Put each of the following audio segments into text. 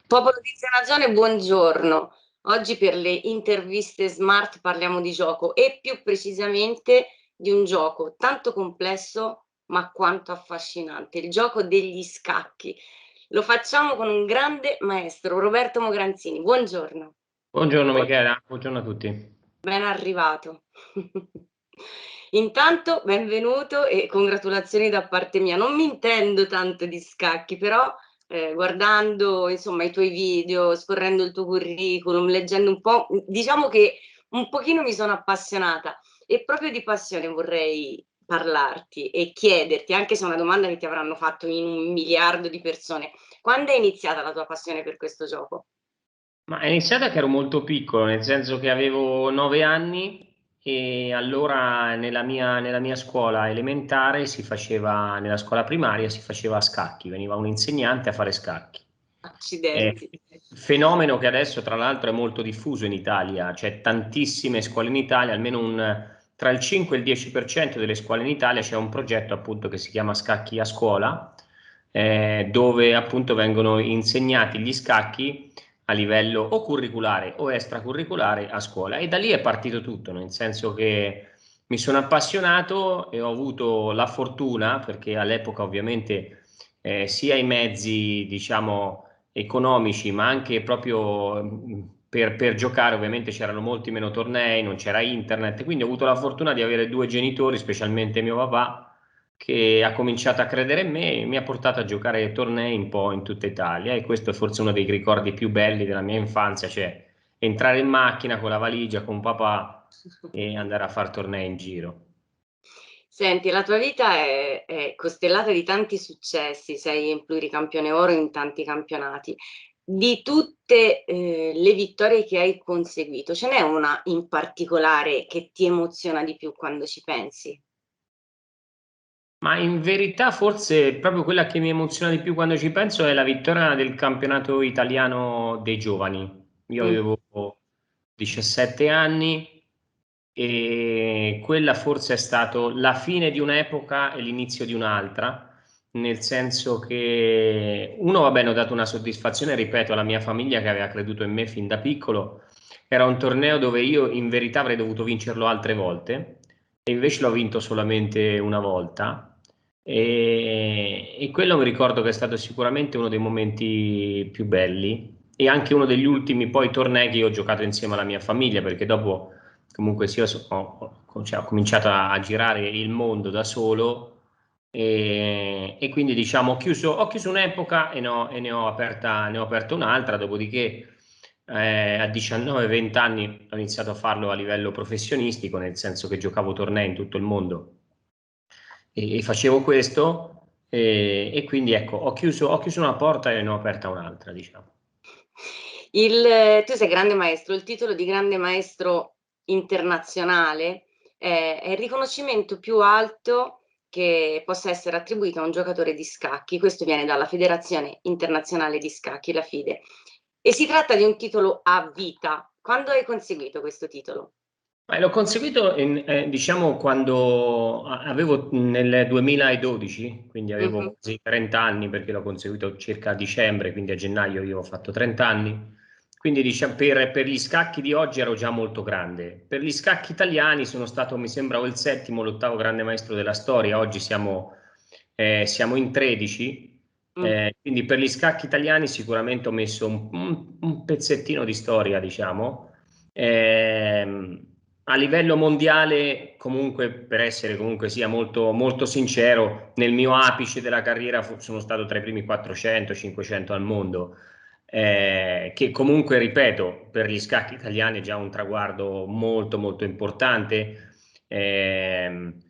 Popolo di Zanazone, buongiorno. Oggi per le interviste smart parliamo di gioco e più precisamente di un gioco tanto complesso ma quanto affascinante, il gioco degli scacchi. Lo facciamo con un grande maestro, Roberto Mogranzini. Buongiorno, Buongiorno Michela, buongiorno a tutti. ben arrivato. Intanto benvenuto e congratulazioni da parte mia. Non mi intendo tanto di scacchi, però guardando insomma i tuoi video, scorrendo il tuo curriculum, leggendo un po', diciamo che un pochino mi sono appassionata e proprio di passione vorrei parlarti e chiederti, anche se è una domanda che ti avranno fatto in 1 miliardo di persone, quando è iniziata la tua passione per questo gioco? Ma è iniziata che ero molto piccolo, nel senso che avevo 9 anni e allora nella mia scuola elementare nella scuola primaria si faceva a scacchi, veniva un insegnante a fare scacchi. È Accidenti. fenomeno che adesso tra l'altro è molto diffuso in Italia, c'è tantissime scuole in Italia, tra il 5 e il 10% delle scuole in Italia c'è un progetto appunto che si chiama Scacchi a scuola, dove appunto vengono insegnati gli scacchi a livello o curriculare o extracurriculare a scuola. E da lì è partito tutto, nel senso che mi sono appassionato e ho avuto la fortuna, perché all'epoca ovviamente sia i mezzi, diciamo, economici, ma anche proprio per giocare, ovviamente c'erano molti meno tornei, non c'era internet, quindi ho avuto la fortuna di avere due genitori, specialmente mio papà, che ha cominciato a credere in me e mi ha portato a giocare tornei un po' in tutta Italia e questo è forse uno dei ricordi più belli della mia infanzia, cioè entrare in macchina con la valigia con papà e andare a fare tornei in giro. Senti, la tua vita è costellata di tanti successi, sei in pluricampione oro in tanti campionati. Di tutte, le vittorie che hai conseguito, ce n'è una in particolare che ti emoziona di più quando ci pensi? Ma in verità forse proprio quella che mi emoziona di più quando ci penso è la vittoria del campionato italiano dei giovani. Io Mh. avevo 17 anni e quella forse è stato la fine di un'epoca e l'inizio di un'altra, nel senso che uno, va bene, ho dato una soddisfazione, ripeto, alla mia famiglia che aveva creduto in me fin da piccolo. Era un torneo dove io in verità avrei dovuto vincerlo altre volte e invece l'ho vinto solamente una volta e quello mi ricordo che è stato sicuramente uno dei momenti più belli e anche uno degli ultimi poi tornei che io ho giocato insieme alla mia famiglia, perché dopo comunque sì, cioè, ho cominciato a girare il mondo da solo e quindi diciamo ho chiuso un'epoca e ne ho aperta un'altra, dopodiché a 19-20 anni ho iniziato a farlo a livello professionistico, nel senso che giocavo tornei in tutto il mondo e facevo questo e quindi ecco, ho chiuso una porta e ne ho aperta un'altra, diciamo. Tu sei grande maestro, il titolo di grande maestro internazionale è il riconoscimento più alto che possa essere attribuito a un giocatore di scacchi. Questo viene dalla Federazione Internazionale di Scacchi, la FIDE, e si tratta di un titolo a vita. Quando hai conseguito questo titolo? L'ho conseguito diciamo quando avevo nel 2012, quindi avevo Mh-mh. quasi 30 anni perché l'ho conseguito circa a dicembre, quindi a gennaio io ho fatto 30 anni. Quindi diciamo, per gli scacchi di oggi ero già molto grande. Per gli scacchi italiani sono stato, mi sembra, o il settimo o l'ottavo grande maestro della storia. Oggi siamo in 13. Mh. Quindi per gli scacchi italiani sicuramente ho messo un pezzettino di storia, diciamo. Ehm, a livello mondiale, comunque, per essere comunque sia molto, molto sincero, nel mio apice della carriera sono stato tra i primi 400-500 al mondo, che comunque, ripeto, per gli scacchi italiani è già un traguardo molto, molto importante. Ehm,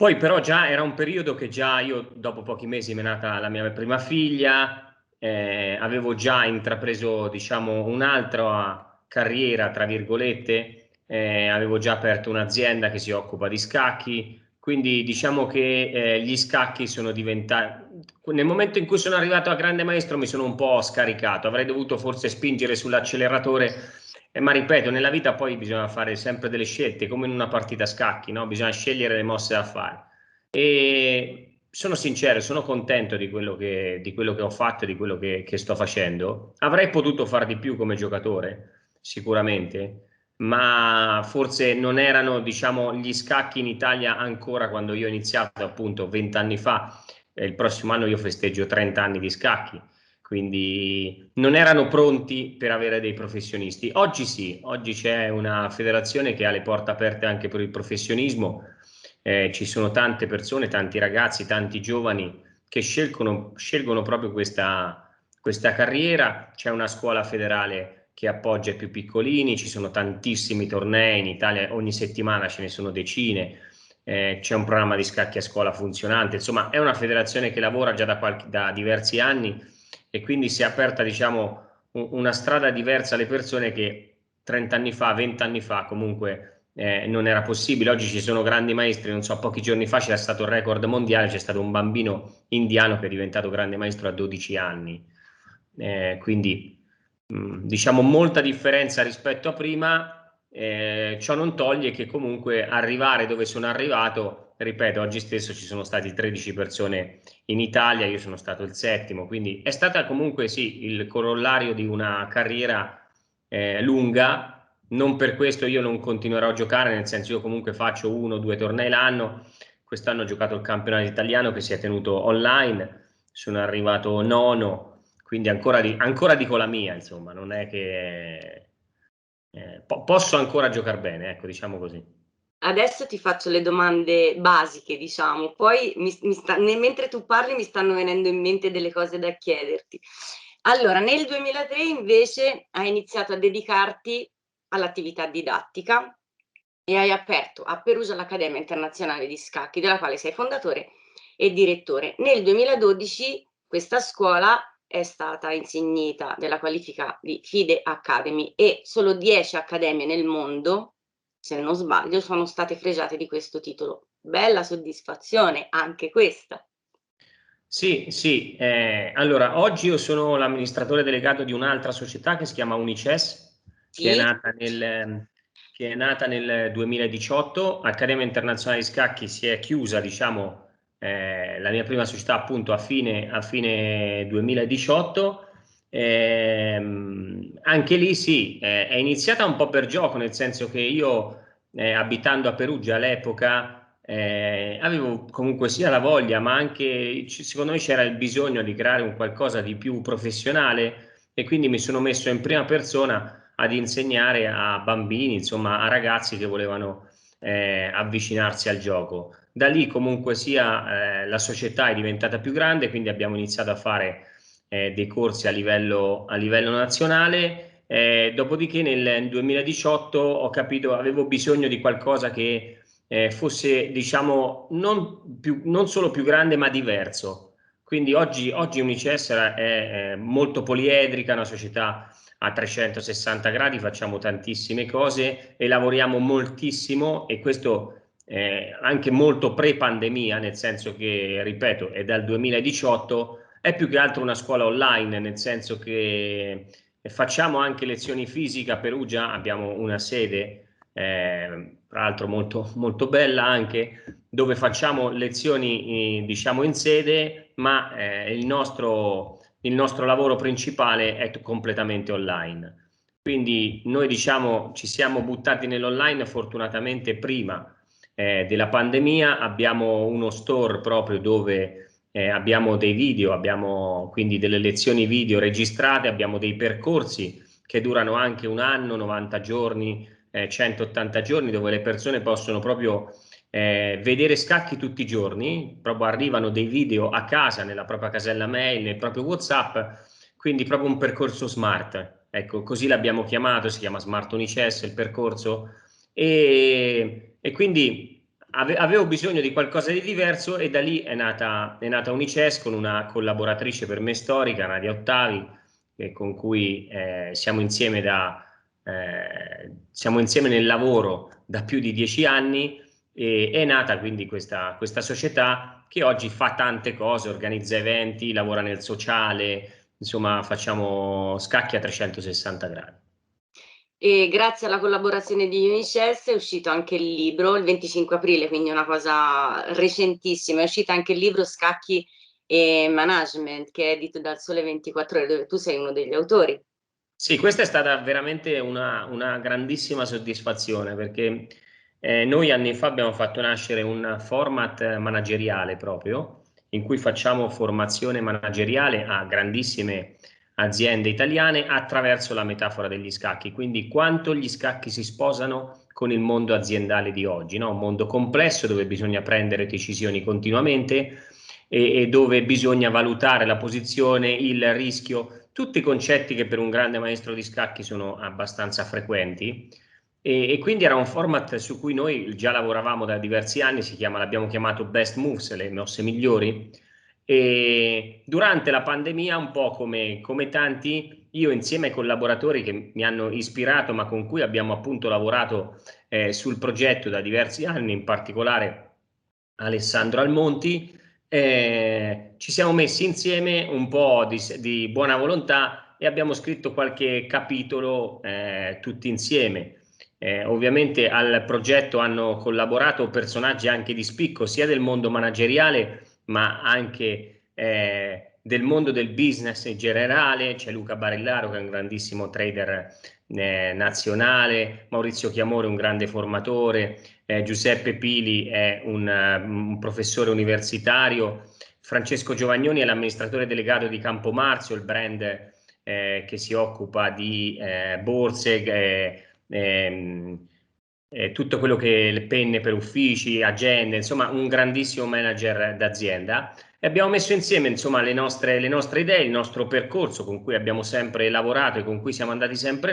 Poi però già era un periodo che già io, dopo pochi mesi, mi è nata la mia prima figlia, avevo già intrapreso, diciamo, un'altra carriera, tra virgolette, avevo già aperto un'azienda che si occupa di scacchi, quindi diciamo che gli scacchi sono diventati... Nel momento in cui sono arrivato a grande maestro mi sono un po' scaricato, avrei dovuto forse spingere sull'acceleratore, ma ripeto, nella vita poi bisogna fare sempre delle scelte, come in una partita a scacchi, no? Bisogna scegliere le mosse da fare. E sono sincero, sono contento di quello che ho fatto e di quello che sto facendo. Avrei potuto fare di più come giocatore, sicuramente, ma forse non erano, diciamo, gli scacchi in Italia ancora quando io ho iniziato, appunto, 20 anni fa. Il prossimo anno io festeggio 30 anni di scacchi, quindi non erano pronti per avere dei professionisti. Oggi sì, oggi c'è una federazione che ha le porte aperte anche per il professionismo. Ci sono tante persone, tanti ragazzi, tanti giovani che scelgono proprio questa carriera. C'è una scuola federale che appoggia i più piccolini, ci sono tantissimi tornei in Italia, ogni settimana ce ne sono decine. C'è un programma di scacchi a scuola funzionante, insomma è una federazione che lavora già da diversi anni, e quindi si è aperta, diciamo, una strada diversa alle persone che 30 anni fa, 20 anni fa comunque non era possibile. Oggi ci sono grandi maestri, non so, pochi giorni fa c'era stato il record mondiale, c'è stato un bambino indiano che è diventato grande maestro a 12 anni, quindi diciamo molta differenza rispetto a prima. Ciò non toglie che comunque arrivare dove sono arrivato, ripeto, oggi stesso ci sono stati 13 persone in Italia, io sono stato il settimo, quindi è stata comunque sì il corollario di una carriera lunga. Non per questo io non continuerò a giocare, nel senso, io comunque faccio 1 o 2 tornei l'anno. Quest'anno ho giocato il campionato italiano che si è tenuto online, sono arrivato nono, quindi ancora dico la mia, insomma, non è che posso ancora giocare bene, ecco, diciamo così. Adesso ti faccio le domande basiche, diciamo, poi mentre tu parli mi stanno venendo in mente delle cose da chiederti. Allora, nel 2003 invece hai iniziato a dedicarti all'attività didattica e hai aperto a Perugia l'Accademia Internazionale di Scacchi, della quale sei fondatore e direttore. Nel 2012 questa scuola è stata insignita della qualifica di FIDE Academy e solo 10 accademie nel mondo, se non sbaglio, sono state fregiate di questo titolo. Bella soddisfazione anche questa. Sì, sì. Allora, oggi io sono l'amministratore delegato di un'altra società che si chiama Unices, che è Sì, nata nel 2018. Accademia Internazionale di Scacchi si è chiusa, diciamo, la mia prima società appunto a fine 2018. Anche lì sì, è iniziata un po' per gioco, nel senso che io, abitando a Perugia all'epoca, avevo comunque sia la voglia, ma anche secondo me c'era il bisogno di creare un qualcosa di più professionale, e quindi mi sono messo in prima persona ad insegnare a bambini, insomma a ragazzi che volevano avvicinarsi al gioco. Da lì comunque sia la società è diventata più grande, quindi abbiamo iniziato a fare dei corsi a livello nazionale. Dopodiché nel 2018 ho capito, avevo bisogno di qualcosa che fosse, diciamo, non solo più grande ma diverso. Quindi oggi Unices è molto poliedrica, una società a 360 gradi, facciamo tantissime cose e lavoriamo moltissimo, e questo anche molto pre-pandemia, nel senso che, ripeto, è dal 2018, è più che altro una scuola online, nel senso che facciamo anche lezioni fisiche a Perugia, abbiamo una sede tra l'altro molto, molto bella anche, dove facciamo lezioni diciamo in sede, ma il nostro lavoro principale è completamente online. Quindi noi, diciamo, ci siamo buttati nell'online fortunatamente prima della pandemia. Abbiamo uno store proprio dove abbiamo dei video, abbiamo quindi delle lezioni video registrate, abbiamo dei percorsi che durano anche un anno, 90 giorni, 180 giorni, dove le persone possono proprio vedere scacchi tutti i giorni, proprio arrivano dei video a casa, nella propria casella mail, nel proprio WhatsApp, quindi proprio un percorso smart. Ecco, così l'abbiamo chiamato, si chiama Smart Unices il percorso, e quindi avevo bisogno di qualcosa di diverso, e da lì è nata Unices con una collaboratrice per me storica, Nadia Ottavi, con cui siamo insieme nel lavoro da più di 10 anni, e è nata quindi questa società che oggi fa tante cose, organizza eventi, lavora nel sociale, insomma facciamo scacchi a 360 gradi. E grazie alla collaborazione di Unicef è uscito anche il libro il 25 aprile, quindi una cosa recentissima. È uscito anche il libro Scacchi e Management, che è edito dal Sole 24 Ore, dove tu sei uno degli autori. Sì, questa è stata veramente una grandissima soddisfazione, perché noi anni fa abbiamo fatto nascere un format manageriale proprio, in cui facciamo formazione manageriale a grandissime aziende italiane attraverso la metafora degli scacchi, quindi quanto gli scacchi si sposano con il mondo aziendale di oggi, no? Un mondo complesso dove bisogna prendere decisioni continuamente e dove bisogna valutare la posizione, il rischio, tutti i concetti che per un grande maestro di scacchi sono abbastanza frequenti. E quindi era un format su cui noi già lavoravamo da diversi anni, l'abbiamo chiamato Best Moves, le mosse migliori. E durante la pandemia, un po' come tanti, io insieme ai collaboratori che mi hanno ispirato, ma con cui abbiamo appunto lavorato sul progetto da diversi anni, in particolare Alessandro Almonti, ci siamo messi insieme un po' di buona volontà e abbiamo scritto qualche capitolo tutti insieme. Ovviamente al progetto hanno collaborato personaggi anche di spicco, sia del mondo manageriale, ma anche del mondo del business in generale. C'è Luca Barellaro, che è un grandissimo trader nazionale, Maurizio Chiamore, un grande formatore, Giuseppe Pili è un professore universitario, Francesco Giovagnoni è l'amministratore delegato di Campomarzio, il brand che si occupa di borse, tutto quello che le penne per uffici, agende, insomma un grandissimo manager d'azienda. E abbiamo messo insieme insomma le nostre idee, il nostro percorso con cui abbiamo sempre lavorato e con cui siamo andati sempre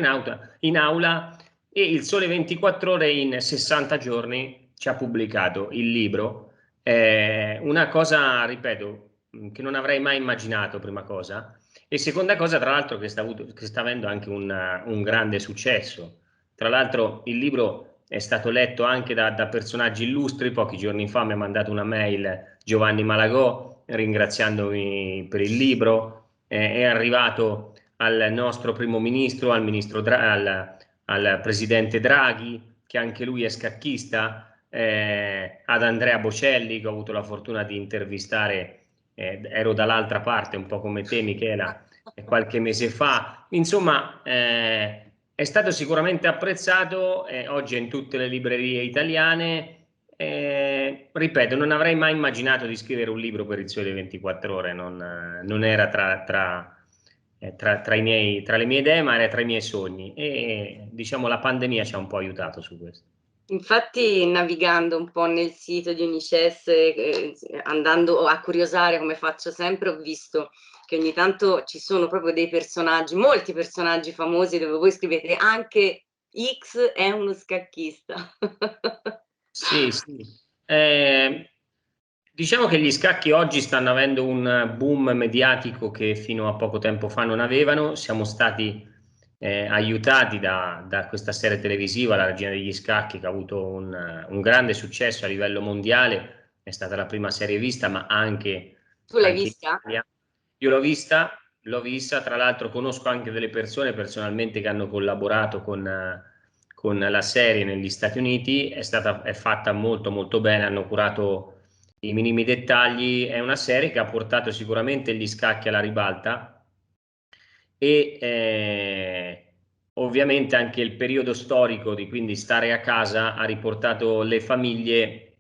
in aula, e il Sole 24 Ore in 60 giorni ci ha pubblicato il libro. Una cosa, ripeto, che non avrei mai immaginato, prima cosa, e seconda cosa, tra l'altro, che sta avendo anche un grande successo. Tra l'altro il libro è stato letto anche da personaggi illustri. Pochi giorni fa mi ha mandato una mail Giovanni Malagò ringraziandomi per il libro, è arrivato al nostro primo ministro, al presidente Draghi, che anche lui è scacchista, ad Andrea Bocelli, che ho avuto la fortuna di intervistare, ero dall'altra parte, un po' come te, Michela, qualche mese fa. Insomma, è stato sicuramente apprezzato, oggi è in tutte le librerie italiane. Ripeto, non avrei mai immaginato di scrivere un libro per il Sole 24 Ore, non era tra le mie idee, ma era tra i miei sogni, e diciamo la pandemia ci ha un po' aiutato su questo. Infatti, navigando un po' nel sito di Unicef, andando a curiosare come faccio sempre, ho visto che ogni tanto ci sono proprio dei personaggi, molti personaggi famosi, dove voi scrivete anche X è uno scacchista. Sì, sì. Diciamo che gli scacchi oggi stanno avendo un boom mediatico che fino a poco tempo fa non avevano. Siamo stati aiutati da questa serie televisiva, La Regina degli Scacchi, che ha avuto un grande successo a livello mondiale. È stata la prima serie vista, ma Tu l'hai anche in vista? Italia. Io l'ho vista, tra l'altro conosco anche delle persone personalmente che hanno collaborato con la serie negli Stati Uniti. È fatta molto molto bene, hanno curato i minimi dettagli. È una serie che ha portato sicuramente gli scacchi alla ribalta, e ovviamente anche il periodo storico di quindi stare a casa ha riportato le famiglie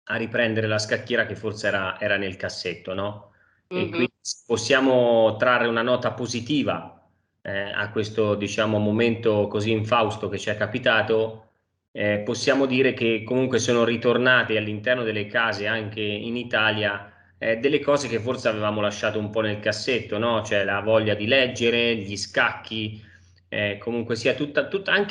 a riprendere la scacchiera che forse era nel cassetto, no? E Mhm. quindi possiamo trarre una nota positiva a questo, diciamo, momento così infausto che ci è capitato. Possiamo dire che comunque sono ritornate all'interno delle case anche in Italia delle cose che forse avevamo lasciato un po' nel cassetto, no? Cioè la voglia di leggere, gli scacchi, comunque sia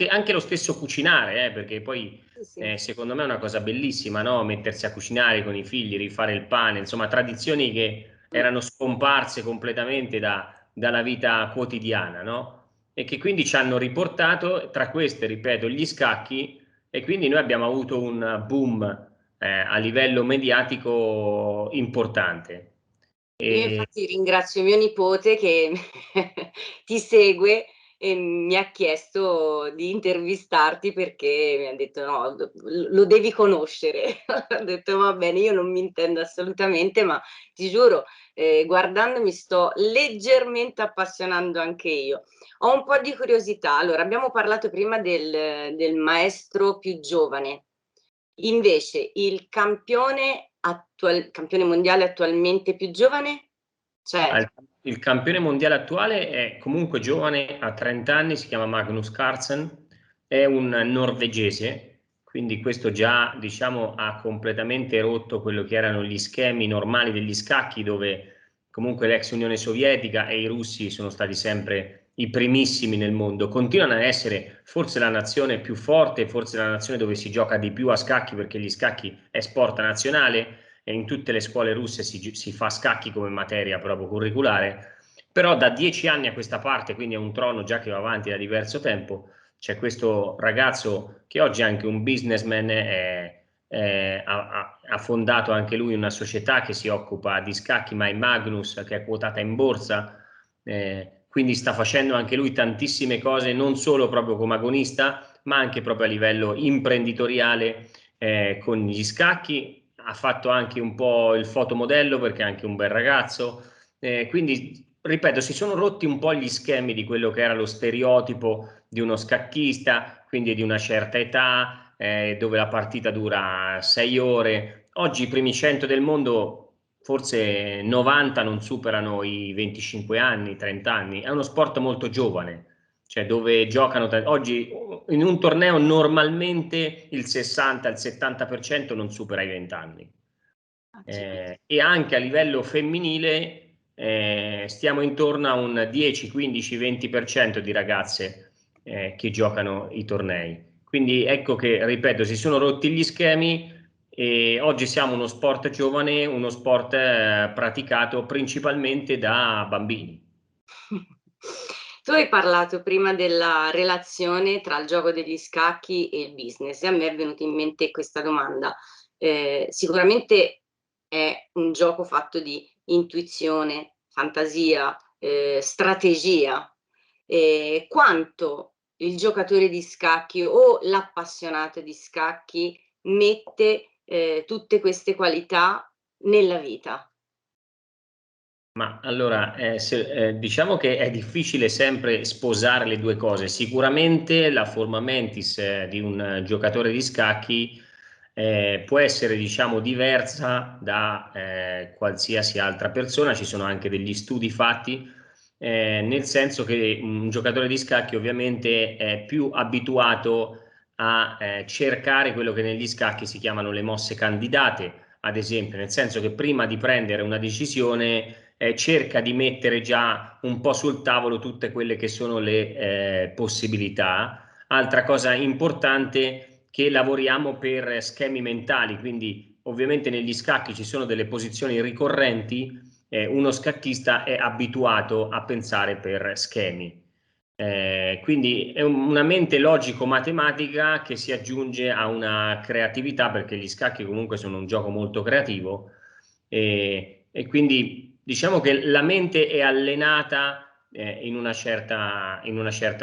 anche lo stesso cucinare, perché poi Sì, sì. secondo me è una cosa bellissima, no? Mettersi a cucinare con i figli, rifare il pane, insomma, tradizioni che Mm. erano scomparse completamente dalla vita quotidiana, no? E che quindi ci hanno riportato, tra queste, ripeto, gli scacchi, e quindi noi abbiamo avuto un boom a livello mediatico importante. Io E, infatti ringrazio mio nipote che ti segue e mi ha chiesto di intervistarti perché mi ha detto no, lo devi conoscere. Ho detto va bene, io non mi intendo assolutamente, ma ti giuro, guardando mi sto leggermente appassionando anche io. Ho un po' di curiosità. Allora, abbiamo parlato prima del maestro più giovane. Invece, campione mondiale attualmente più giovane? Ah, C'è. il campione mondiale attuale è comunque giovane, ha 30 anni, si chiama Magnus Carlsen, è un norvegese, quindi questo già diciamo ha completamente rotto quello che erano gli schemi normali degli scacchi, dove comunque l'ex Unione Sovietica e i russi sono stati sempre i primissimi nel mondo, continuano a essere forse la nazione più forte, forse la nazione dove si gioca di più a scacchi, perché gli scacchi è sport nazionale e in tutte le scuole russe si fa scacchi come materia proprio curriculare, però da 10 anni a questa parte, quindi è un trono già che va avanti da diverso tempo, c'è questo ragazzo che oggi è anche un businessman, ha fondato anche lui una società che si occupa di scacchi, My Magnus, che è quotata in borsa, quindi sta facendo anche lui tantissime cose, non solo proprio come agonista, ma anche proprio a livello imprenditoriale con gli scacchi. Ha fatto anche un po' il fotomodello perché è anche un bel ragazzo, quindi ripeto, si sono rotti un po' gli schemi di quello che era lo stereotipo di uno scacchista, quindi di una certa età, dove la partita dura 6 ore. Oggi i primi 100 del mondo, forse 90 non superano i 25 anni, 30 anni. È uno sport molto giovane, cioè dove giocano oggi in un torneo normalmente il 60, il 70% non supera i 20 anni. E anche a livello femminile stiamo intorno a un 10, 15, 20% di ragazze che giocano i tornei. Quindi ecco che, ripeto, si sono rotti gli schemi e oggi siamo uno sport giovane, uno sport praticato principalmente da bambini. Tu hai parlato prima della relazione tra il gioco degli scacchi e il business e a me è venuta in mente questa domanda. Sicuramente è un gioco fatto di intuizione, fantasia, strategia. Quanto il giocatore di scacchi o l'appassionato di scacchi mette tutte queste qualità nella vita? Ma allora, diciamo che è difficile sempre sposare le due cose. Sicuramente la forma mentis di un giocatore di scacchi può essere, diciamo, diversa da qualsiasi altra persona. Ci sono anche degli studi fatti, nel senso che un giocatore di scacchi ovviamente è più abituato a cercare quello che negli scacchi si chiamano le mosse candidate, ad esempio, nel senso che prima di prendere una decisione cerca di mettere già un po' sul tavolo tutte quelle che sono le possibilità. Altra cosa importante, che lavoriamo per schemi mentali, quindi ovviamente negli scacchi ci sono delle posizioni ricorrenti, uno scacchista è abituato a pensare per schemi. Quindi è una mente logico-matematica che si aggiunge a una creatività, perché gli scacchi comunque sono un gioco molto creativo e quindi diciamo che la mente è allenata in una certa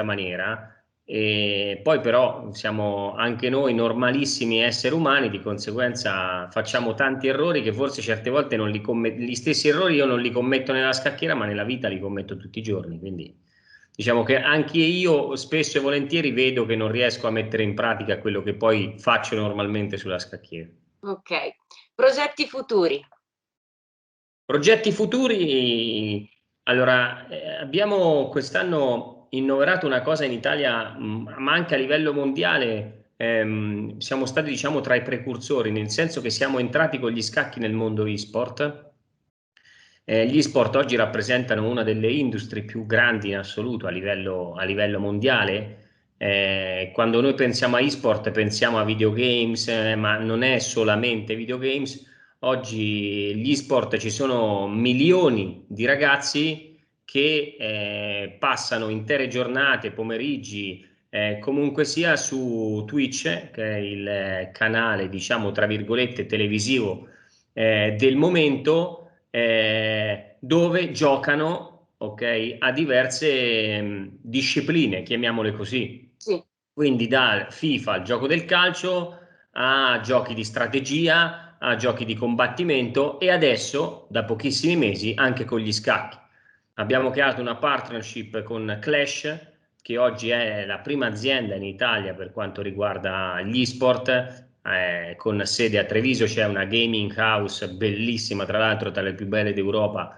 maniera. E poi però siamo anche noi normalissimi esseri umani, di conseguenza facciamo tanti errori che forse certe volte non li gli stessi errori io non li commetto nella scacchiera, ma nella vita li commetto tutti i giorni. Quindi diciamo che anche io spesso e volentieri vedo che non riesco a mettere in pratica quello che poi faccio normalmente sulla scacchiera. Ok. Progetti futuri. Progetti futuri, allora abbiamo quest'anno innoverato una cosa in Italia, ma anche a livello mondiale, siamo stati diciamo tra i precursori, nel senso che siamo entrati con gli scacchi nel mondo e-sport. Gli e-sport oggi rappresentano una delle industrie più grandi in assoluto a livello mondiale. Quando noi pensiamo a e-sport pensiamo a videogames, ma non è solamente videogames. Oggi gli e-sport ci sono milioni di ragazzi che passano intere giornate, pomeriggi, comunque sia su Twitch, che è il canale, diciamo, tra virgolette, televisivo del momento, dove giocano ok, a diverse discipline, chiamiamole così. Sì. Quindi da FIFA al gioco del calcio, a giochi di strategia, a giochi di combattimento e adesso, da pochissimi mesi, anche con gli scacchi. Abbiamo creato una partnership con Clash, che oggi è la prima azienda in Italia per quanto riguarda gli sport, con sede a Treviso. C'è una gaming house bellissima, tra l'altro tra le più belle d'Europa,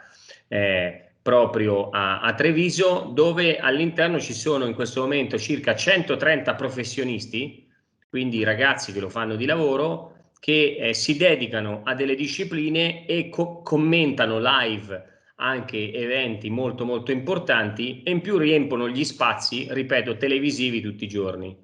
proprio a Treviso, dove all'interno ci sono in questo momento circa 130 professionisti, quindi ragazzi che lo fanno di lavoro, che si dedicano a delle discipline e commentano live anche eventi molto molto importanti, e in più riempiono gli spazi, ripeto, televisivi tutti i giorni.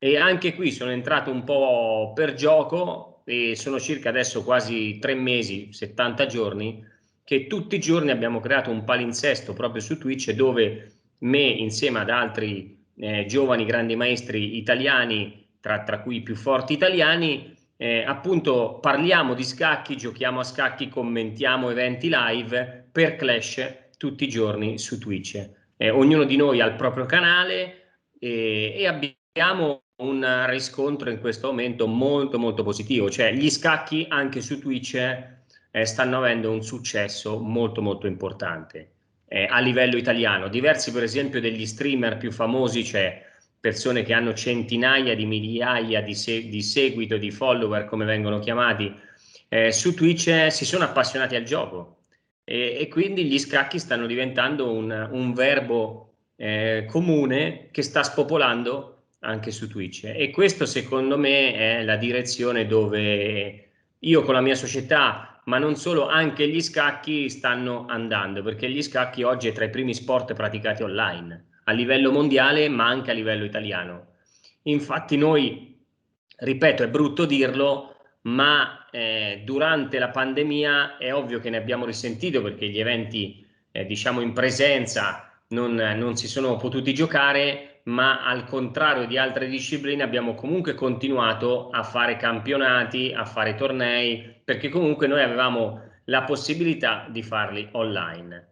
E anche qui sono entrato un po' per gioco e sono circa adesso quasi 3 mesi, 70 giorni, che tutti i giorni abbiamo creato un palinsesto proprio su Twitch, dove me insieme ad altri giovani grandi maestri italiani, tra cui i più forti italiani, appunto parliamo di scacchi, giochiamo a scacchi, commentiamo eventi live per Clash tutti i giorni su Twitch. Ognuno di noi ha il proprio canale e abbiamo un riscontro in questo momento molto molto positivo, cioè gli scacchi anche su Twitch stanno avendo un successo molto molto importante a livello italiano. Diversi per esempio degli streamer più famosi, cioè persone che hanno centinaia di migliaia di seguito, di follower come vengono chiamati, su Twitch si sono appassionati al gioco e quindi gli scacchi stanno diventando un verbo comune che sta spopolando anche su Twitch, e questo secondo me è la direzione dove io con la mia società, ma non solo, anche gli scacchi stanno andando, perché gli scacchi oggi è tra i primi sport praticati online a livello mondiale, ma anche a livello italiano. Infatti noi, ripeto, è brutto dirlo, ma durante la pandemia è ovvio che ne abbiamo risentito, perché gli eventi diciamo in presenza non si sono potuti giocare, ma al contrario di altre discipline abbiamo comunque continuato a fare campionati, a fare tornei, perché comunque noi avevamo la possibilità di farli online.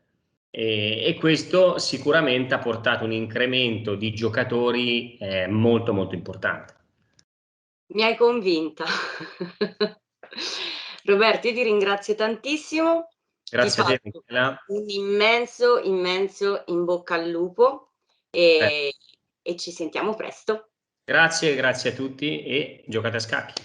E questo sicuramente ha portato un incremento di giocatori molto molto importante. Mi hai convinta. Roberto, io ti ringrazio tantissimo. Grazie a te, Michela. Un immenso, immenso in bocca al lupo e ci sentiamo presto. Grazie a tutti e giocate a scacchi.